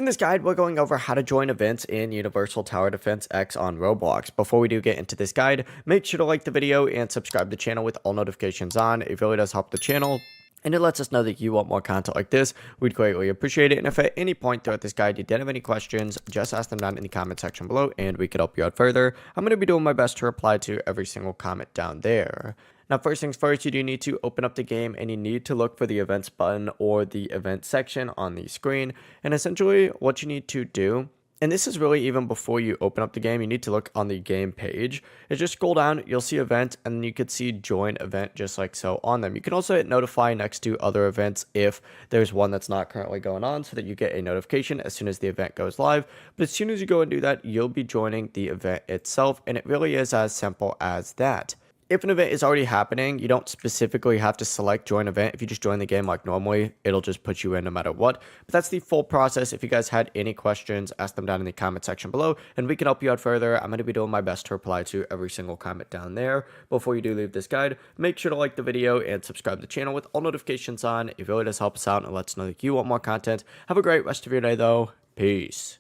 So in this guide, we're going over how to join events in Universal Tower Defense X on Roblox. Before we do get into this guide, make sure to like the video and subscribe to the channel with all notifications on. It really does help the channel, and it lets us know that you want more content like this. We'd greatly appreciate it. And if at any point throughout this guide you did have any questions, just ask them down in the comment section below and we could help you out further. I'm going to be doing my best to reply to every single comment down there. Now, first things first, you do need to open up the game and you need to look for the events button or the event section on the screen. And essentially what you need to do, and this is really even before you open up the game, you need to look on the game page, is just scroll down, you'll see event, and then you could see join event just like so on them. You can also hit notify next to other events if there's one that's not currently going on, so that you get a notification as soon as the event goes live. But as soon as you go and do that, you'll be joining the event itself, and it really is as simple as that. If an event is already happening, you don't specifically have to select join event. If you just join the game like normally, it'll just put you in no matter what. But that's the full process. If you guys had any questions, ask them down in the comment section below and we can help you out further. I'm going to be doing my best to reply to every single comment down there. Before you do leave this guide, make sure to like the video and subscribe to the channel with all notifications on. It really does help us out and lets us know that you want more content. Have a great rest of your day though. Peace.